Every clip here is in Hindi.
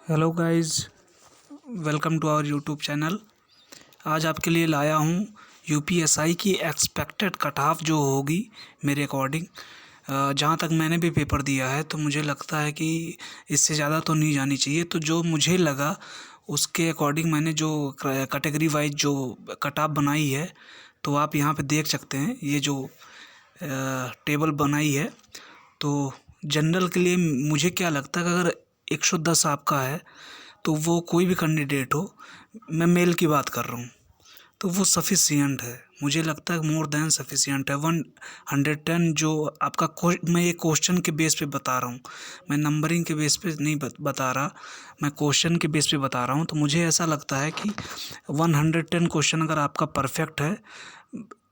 Hello guys, welcome to our YouTube channel. आज आपके लिए लाया हूँ यूपीएसआई की एक्सपेक्टेड कट ऑफ जो होगी मेरे अकॉर्डिंग। जहाँ तक मैंने भी पेपर दिया है तो मुझे लगता है कि इससे ज़्यादा तो नहीं जानी चाहिए। तो जो मुझे लगा उसके अकॉर्डिंग मैंने जो कैटेगरी वाइज जो कट ऑफ बनाई है, तो आप यहाँ पे देख सकते हैं ये जो टेबल बनाई है। तो जनरल के लिए मुझे क्या लगता है कि अगर 110 आपका है तो वो कोई भी कैंडिडेट हो, मैं मेल की बात कर रहा हूँ, तो वो सफिशिएंट है। मुझे लगता है मोर देन सफिशिएंट है। 110 जो आपका मैं ये क्वेश्चन के बेस पे बता रहा हूँ, मैं नंबरिंग के बेस पे नहीं बता रहा, मैं क्वेश्चन के बेस पे बता रहा हूँ। तो मुझे ऐसा लगता है कि 110 क्वेश्चन अगर आपका परफेक्ट है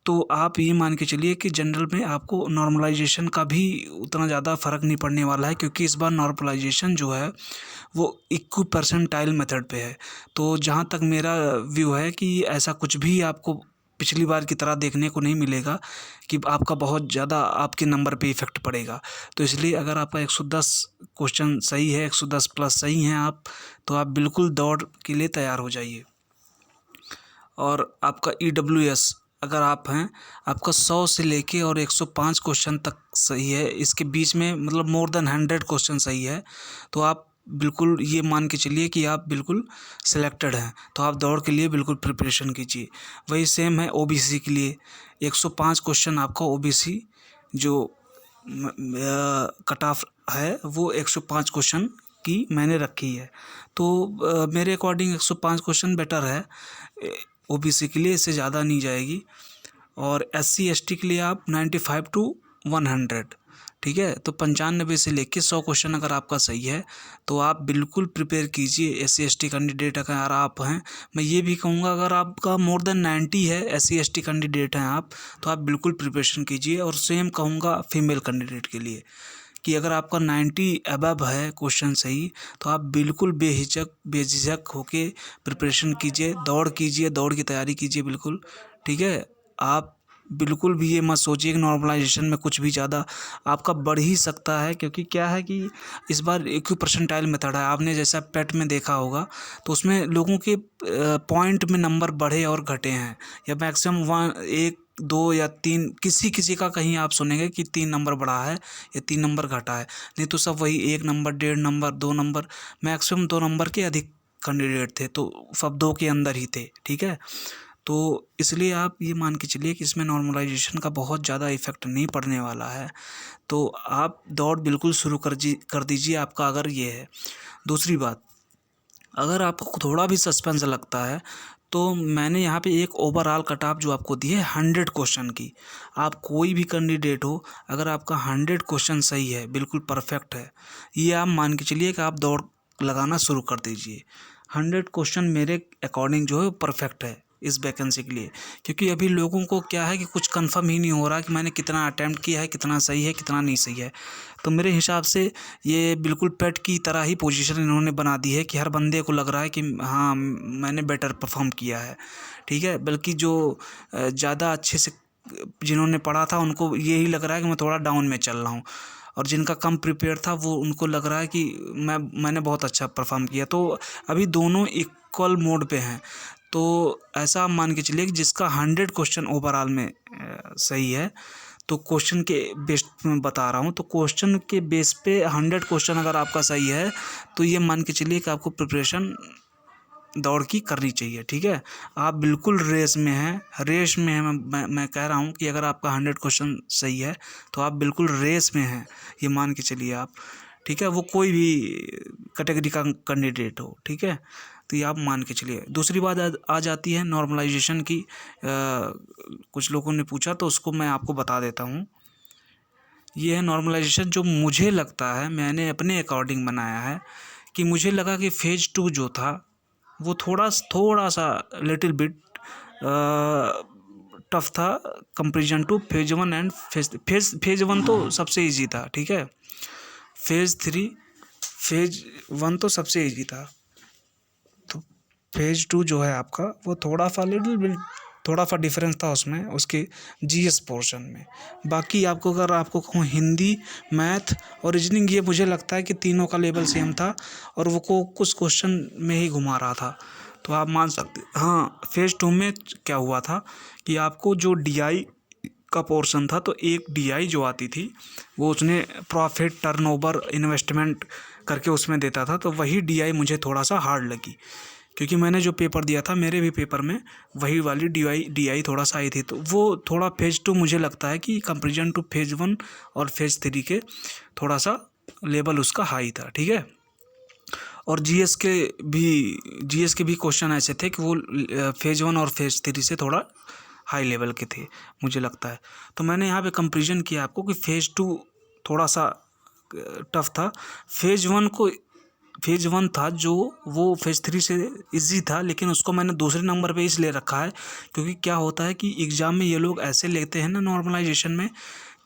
तो आप ये मान के चलिए कि जनरल में आपको नॉर्मलाइजेशन का भी उतना ज़्यादा फ़र्क नहीं पड़ने वाला है, क्योंकि इस बार नॉर्मलाइजेशन जो है वो इक्वी परसेंटाइल मेथड पे है। तो जहाँ तक मेरा व्यू है कि ऐसा कुछ भी आपको पिछली बार की तरह देखने को नहीं मिलेगा कि आपका बहुत ज़्यादा आपके नंबर पे इफ़ेक्ट पड़ेगा। तो इसलिए अगर आपका 110 क्वेश्चन सही है, 110 प्लस सही हैं आप, तो आप बिल्कुल दौड़ के लिए तैयार हो जाइए। और आपका ईडब्ल्यूएस अगर आप हैं, आपका 100 से लेके और 105 क्वेश्चन तक सही है, इसके बीच में मतलब मोर देन 100 क्वेश्चन सही है, तो आप बिल्कुल ये मान के चलिए कि आप बिल्कुल सिलेक्टेड हैं। तो आप दौड़ के लिए बिल्कुल प्रिपरेशन कीजिए। वही सेम है ओबीसी के लिए। 105 क्वेश्चन आपका ओबीसी जो कट ऑफ है वो 105 क्वेश्चन की मैंने रखी है। तो मेरे अकॉर्डिंग 105 क्वेश्चन बेटर है ओबीसी के लिए, इससे ज़्यादा नहीं जाएगी। और एससी एसटी के लिए आप 95 टू 100, ठीक है। तो 95 से लेके 100 क्वेश्चन अगर आपका सही है तो आप बिल्कुल प्रिपेयर कीजिए। एससी एसटी कैंडिडेट अगर आप हैं, मैं ये भी कहूँगा अगर आपका मोर देन 90 है, एससी एसटी कैंडिडेट हैं आप, तो आप बिल्कुल प्रिपरेशन कीजिए। और सेम कहूँगा फीमेल कैंडिडेट के लिए कि अगर आपका 90 अबव है क्वेश्चन सही, तो आप बिल्कुल बेझिझक होके प्रिपरेशन कीजिए, दौड़ की तैयारी कीजिए बिल्कुल, ठीक है। आप बिल्कुल भी ये मत सोचिए कि नॉर्मलाइजेशन में कुछ भी ज़्यादा आपका बढ़ ही सकता है, क्योंकि क्या है कि इस बार इक्वी परसेंटाइल मेथड है। आपने जैसा पेट में देखा होगा तो उसमें लोगों के पॉइंट में नंबर बढ़े और घटे हैं, या मैक्सिमम 1 2 या 3, किसी किसी का कहीं आप सुनेंगे कि 3 नंबर बढ़ा है या 3 नंबर घटा है, नहीं तो सब वही 1 number, 1.5 number, 2 number, maximum 2 number के अधिक कैंडिडेट थे, तो सब 2 के अंदर ही थे, ठीक है। तो इसलिए आप ये मान के चलिए कि इसमें नॉर्मलाइजेशन का बहुत ज़्यादा इफेक्ट नहीं पड़ने वाला है। तो आप दौड़ बिल्कुल शुरू कर दीजिए आपका अगर ये है। दूसरी बात, अगर आपको थोड़ा भी सस्पेंस लगता है तो मैंने यहाँ पे एक ओवरऑल कट ऑफ जो आपको दी है 100 क्वेश्चन की। आप कोई भी कैंडिडेट हो, अगर आपका 100 क्वेश्चन सही है, बिल्कुल परफेक्ट है, ये आप मान के चलिए कि आप दौड़ लगाना शुरू कर दीजिए। 100 क्वेश्चन मेरे अकॉर्डिंग जो है परफेक्ट है इस वैकेंसी के लिए, क्योंकि अभी लोगों को क्या है कि कुछ कंफर्म ही नहीं हो रहा कि मैंने कितना अटैम्प्ट किया है, कितना सही है, कितना नहीं सही है। तो मेरे हिसाब से ये बिल्कुल पेट की तरह ही पोजीशन इन्होंने बना दी है कि हर बंदे को लग रहा है कि हाँ मैंने बेटर परफॉर्म किया है, ठीक है। बल्कि जो ज़्यादा अच्छे से जिन्होंने पढ़ा था उनको यही लग रहा है कि मैं थोड़ा डाउन में चल रहा हूँ, और जिनका कम प्रिपेयर था वो उनको लग रहा है कि मैंने बहुत अच्छा परफॉर्म किया। तो अभी दोनों इक्वल मोड पे हैं। तो ऐसा आप मान के चलिए कि जिसका 100 क्वेश्चन ओवरऑल में सही है, तो क्वेश्चन के बेस में बता रहा हूँ, तो क्वेश्चन के बेस पे 100 क्वेश्चन अगर आपका सही है तो ये मान के चलिए कि आपको प्रिपरेशन दौड़ की करनी चाहिए, ठीक है। आप बिल्कुल रेस में हैं, रेस में है। मैं कह रहा हूँ कि अगर आपका 100 क्वेश्चन सही है तो आप बिल्कुल रेस में हैं, ये मान के चलिए आप, ठीक है। वो कोई भी कैटेगरी का कैंडिडेट हो, ठीक है। तो ये आप मान के चलिए। दूसरी बात आ जाती है नॉर्मलाइजेशन की। कुछ लोगों ने पूछा तो उसको मैं आपको बता देता हूँ। ये है नॉर्मलाइजेशन जो मुझे लगता है, मैंने अपने अकॉर्डिंग बनाया है कि मुझे लगा कि फेज़ 2 जो था वो थोड़ा सा लिटिल बिट टफ था comparison two phase 1 and phase 1 तो सबसे इजी था, ठीक है। फेज़ 1 तो सबसे इजी था। तो फेज़ 2 जो है आपका वो थोड़ा सा डिफरेंस था उसमें, उसके जीएस पोर्शन में। बाकी आपको अगर आपको कहूँ हिंदी, मैथ और रीजनिंग, ये मुझे लगता है कि तीनों का लेवल सेम था और वो को कुछ क्वेश्चन में ही घुमा रहा था, तो आप मान सकते। हाँ, फेज़ 2 में क्या हुआ था कि आपको जो डीआई का पोर्शन था, तो एक डीआई जो आती थी वो उसने प्रॉफिट, टर्नओवर, इन्वेस्टमेंट करके उसमें देता था, तो वही डीआई मुझे थोड़ा सा हार्ड लगी, क्योंकि मैंने जो पेपर दिया था मेरे भी पेपर में वही वाली डीआई थोड़ा सा आई थी, तो वो थोड़ा फेज़ 2 मुझे लगता है कि कंपेरिजन टू फेज़ 1 और फेज़ 3 के थोड़ा सा लेवल उसका हाई था, ठीक है। और जीएस के भी क्वेश्चन ऐसे थे कि वो फेज़ 1 और फेज़ 3 से थोड़ा हाई लेवल के थे मुझे लगता है। तो मैंने यहाँ पे कंपैरिजन किया आपको कि फेज़ 2 थोड़ा सा टफ था, फेज़ 1 था जो वो फेज़ 3 से इजी था, लेकिन उसको मैंने दूसरे नंबर पे इसलिए रखा है क्योंकि क्या होता है कि एग्ज़ाम में ये लोग ऐसे लेते हैं ना नॉर्मलाइजेशन में,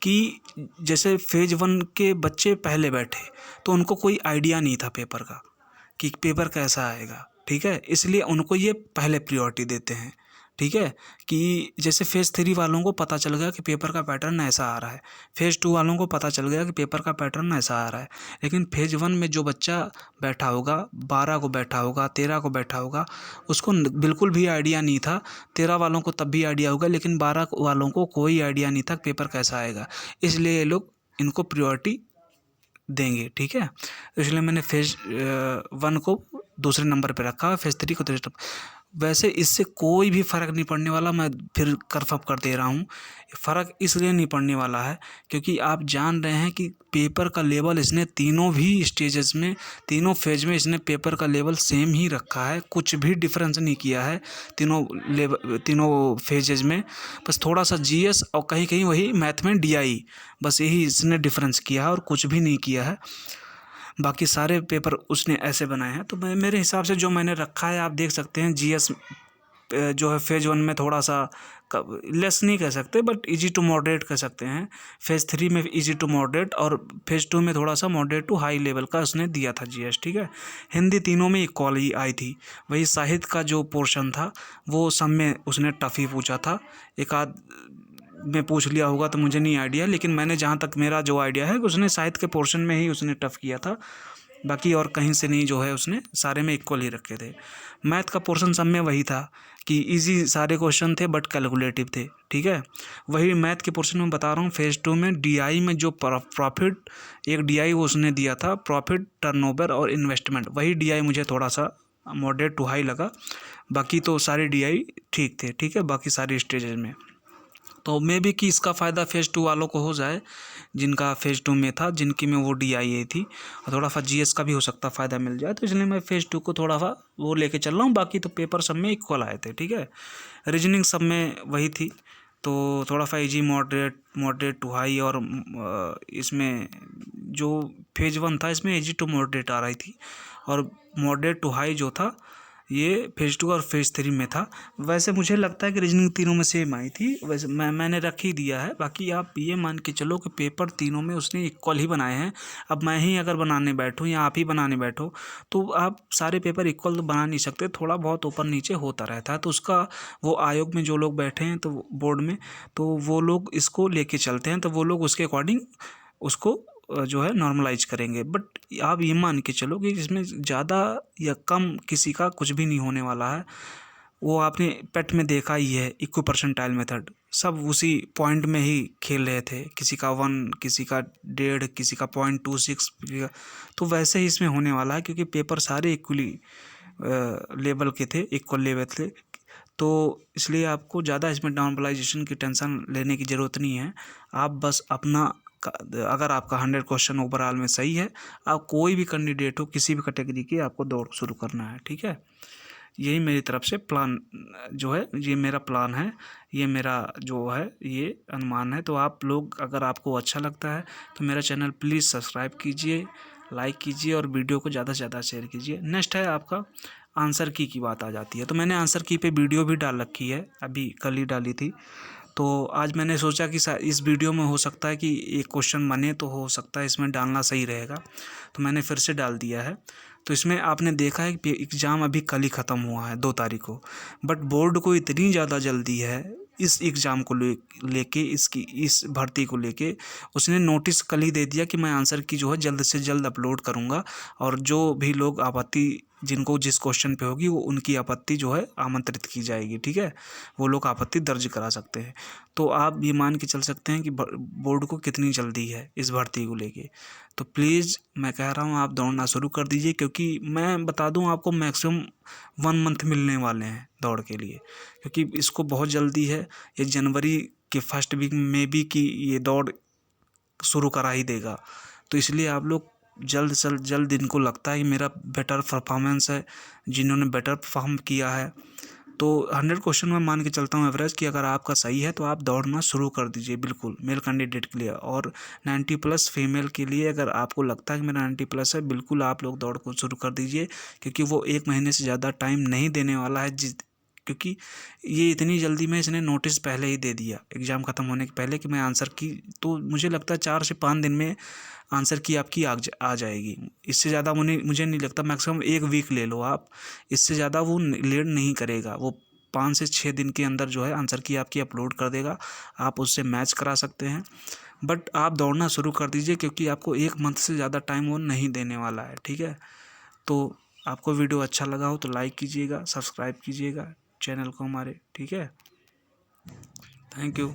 कि जैसे फेज़ 1 के बच्चे पहले बैठे तो उनको कोई आइडिया नहीं था पेपर का कि पेपर कैसा आएगा, ठीक है, इसलिए उनको ये पहले प्रियोरिटी देते हैं, ठीक है। कि जैसे फेज़ 3 वालों को पता चल गया कि पेपर का पैटर्न ऐसा आ रहा है, फेज़ 2 वालों को पता चल गया कि पेपर का पैटर्न ऐसा आ रहा है, लेकिन फेज़ 1 में जो बच्चा बैठा होगा, 12 को बैठा होगा, 13 को बैठा होगा, उसको बिल्कुल भी आइडिया नहीं था। 13 वालों को तब भी आइडिया होगा, लेकिन 12 वालों को कोई आइडिया नहीं था पेपर कैसा आएगा, इसलिए ये लोग इनको प्रियोरिटी देंगे, ठीक है। तो इसलिए मैंने फेज़ 1 को दूसरे नंबर पे रखा, फेज़ 3 को तीसरे। वैसे इससे कोई भी फ़र्क नहीं पड़ने वाला, मैं फिर कन्फर्म कर दे रहा हूँ। फ़र्क इसलिए नहीं पड़ने वाला है क्योंकि आप जान रहे हैं कि पेपर का लेवल इसने तीनों भी स्टेजेस में, तीनों फेज में इसने पेपर का लेवल सेम ही रखा है, कुछ भी डिफरेंस नहीं किया है तीनों फेजेज में। बस थोड़ा सा जीएस और कहीं कहीं वही मैथ में डीआई, बस यही इसने डिफरेंस किया है और कुछ भी नहीं किया है। बाकी सारे पेपर उसने ऐसे बनाए हैं। तो मेरे हिसाब से जो मैंने रखा है, आप देख सकते हैं जीएस जो है फेज़ 1 में थोड़ा सा लेस नहीं कह सकते, बट इजी टू मॉडरेट कह सकते हैं। फेज़ 3 में इजी टू मॉडरेट और फेज़ 2 में थोड़ा सा मॉडरेट टू हाई लेवल का उसने दिया था जीएस, ठीक है। हिंदी तीनों में इक्वल ही आई थी। वही साहित्य का जो पोर्शन था वो सब में उसने टफ ही पूछा था, एक आध में पूछ लिया होगा तो मुझे नहीं आइडिया, लेकिन मैंने जहाँ तक मेरा जो आइडिया है उसने साहित्य के पोर्शन में ही उसने टफ किया था, बाकी और कहीं से नहीं, जो है उसने सारे में इक्वल ही रखे थे। मैथ का पोर्शन सब में वही था कि इजी सारे क्वेश्चन थे बट कैलकुलेटिव थे, ठीक है। वही मैथ के पोर्शन में बता रहा हूँ, फेज़ 2 में डीआई में जो प्रॉफिट, एक डीआई वो उसने दिया था, प्रॉफिट, टर्नओवर और इन्वेस्टमेंट, वही डीआई मुझे थोड़ा सा मॉडरेट टू हाई लगा, बाकी तो सारे डीआई ठीक थे, ठीक है, बाकी सारी स्टेजेस में। तो मे भी कि इसका फ़ायदा फेज़ 2 वालों को हो जाए, जिनका फेज़ 2 में था, जिनकी में वो डीआई आई थी, और थोड़ा सा जीएस का भी हो सकता फ़ायदा मिल जाए, तो इसलिए मैं फेज़ 2 को थोड़ा सा वो लेके चल रहा हूँ। बाकी तो पेपर सब में इक्वल आए थे, ठीक है। रीजनिंग सब में वही थी, तो थोड़ा सा इजी, मॉडरेट टू हाई, और इसमें जो फेज़ 1 था इसमें इजी टू मॉडरेट आ रही थी, और मॉडरेट टू हाई जो था ये फेज़ 2 और फेज़ 3 में था। वैसे मुझे लगता है कि रीजनिंग तीनों में सेम आई थी, वैसे मैंने रख ही दिया है। बाकी आप ये मान के चलो कि पेपर तीनों में उसने इक्वल ही बनाए हैं। अब मैं ही अगर बनाने बैठूँ या आप ही बनाने बैठो तो आप सारे पेपर इक्वल तो बना नहीं सकते, थोड़ा बहुत ऊपर नीचे होता रहता है। तो उसका वो आयोग में जो लोग बैठे हैं, तो बोर्ड में, तो वो लोग इसको लेके चलते हैं, तो वो लोग उसके अकॉर्डिंग उसको जो है नॉर्मलाइज करेंगे। बट आप ये मान के चलो कि इसमें ज़्यादा या कम किसी का कुछ भी नहीं होने वाला है। वो आपने पेट में देखा ही है, इक्वी परसेंटाइल मेथड, सब उसी पॉइंट में ही खेल रहे थे, किसी का 1, किसी का 1.5, किसी का 0.26, तो वैसे ही इसमें होने वाला है, क्योंकि पेपर सारे इक्वली लेवल के थे, इक्वल लेवल थे। तो इसलिए आपको ज़्यादा इसमें नॉर्मलाइजेशन की टेंशन लेने की ज़रूरत नहीं है। आप बस अपना, अगर आपका 100 क्वेश्चन ओवरऑल में सही है, आप कोई भी कैंडिडेट हो, किसी भी कैटेगरी की, आपको दौड़ शुरू करना है, ठीक है। यही मेरी तरफ से प्लान जो है, ये मेरा प्लान है, ये मेरा जो है ये अनुमान है। तो आप लोग, अगर आपको अच्छा लगता है तो मेरा चैनल प्लीज़ सब्सक्राइब कीजिए, लाइक कीजिए और वीडियो को ज़्यादा से ज़्यादा शेयर कीजिए। नेक्स्ट है आपका आंसर की बात आ जाती है, तो मैंने आंसर की पे वीडियो भी डाल रखी है, अभी कल ही डाली थी। तो आज मैंने सोचा कि इस वीडियो में हो सकता है कि एक क्वेश्चन बने, तो हो सकता है इसमें डालना सही रहेगा, तो मैंने फिर से डाल दिया है। तो इसमें आपने देखा है कि एग्ज़ाम अभी कल ही ख़त्म हुआ है 2 तारीख को, बट बोर्ड को इतनी ज़्यादा जल्दी है इस एग्ज़ाम को लेके, इसकी इस भर्ती को लेके, उसने नोटिस कल ही दे दिया कि मैं आंसर की जो है जल्द से जल्द अपलोड करूँगा, और जो भी लोग आपत्ति, जिनको जिस क्वेश्चन पे होगी वो उनकी आपत्ति जो है आमंत्रित की जाएगी, ठीक है। वो लोग आपत्ति दर्ज करा सकते हैं। तो आप ये मान के चल सकते हैं कि बोर्ड को कितनी जल्दी है इस भर्ती को लेके। तो प्लीज़ मैं कह रहा हूँ आप दौड़ना शुरू कर दीजिए, क्योंकि मैं बता दूँ आपको मैक्सिमम 1 मंथ मिलने वाले हैं दौड़ के लिए, क्योंकि इसको बहुत जल्दी है। ये जनवरी के फर्स्ट वीक में भी कि ये दौड़ शुरू करा ही देगा। तो इसलिए आप लोग जल्द से जल्द, जिनको लगता है कि मेरा बेटर परफॉर्मेंस है, जिन्होंने बेटर परफॉर्म किया है, तो 100 क्वेश्चन में मान के चलता हूँ एवरेज कि अगर आपका सही है तो आप दौड़ना शुरू कर दीजिए बिल्कुल, मेल कैंडिडेट के लिए। और 90+ फीमेल के लिए अगर आपको लगता है कि मेरा 90+ है, बिल्कुल आप लोग दौड़ को शुरू कर दीजिए, क्योंकि वो 1 महीने से ज़्यादा टाइम नहीं देने वाला है, क्योंकि ये इतनी जल्दी में इसने नोटिस पहले ही दे दिया एग्ज़ाम ख़त्म होने के पहले कि मैं आंसर की, तो मुझे लगता है 4 से 5 दिन में आंसर की आपकी आ जाएगी। इससे ज़्यादा मुझे नहीं लगता, मैक्सिमम 1 वीक ले लो आप, इससे ज़्यादा वो लेट नहीं करेगा। वो 5 से 6 दिन के अंदर जो है आंसर की आपकी अपलोड कर देगा, आप उससे मैच करा सकते हैं। बट आप दौड़ना शुरू कर दीजिए, क्योंकि आपको 1 मंथ से ज़्यादा टाइम वो नहीं देने वाला है, ठीक है। तो आपको वीडियो अच्छा लगा हो तो लाइक कीजिएगा, सब्सक्राइब कीजिएगा चैनल को हमारे, ठीक है। Thank you.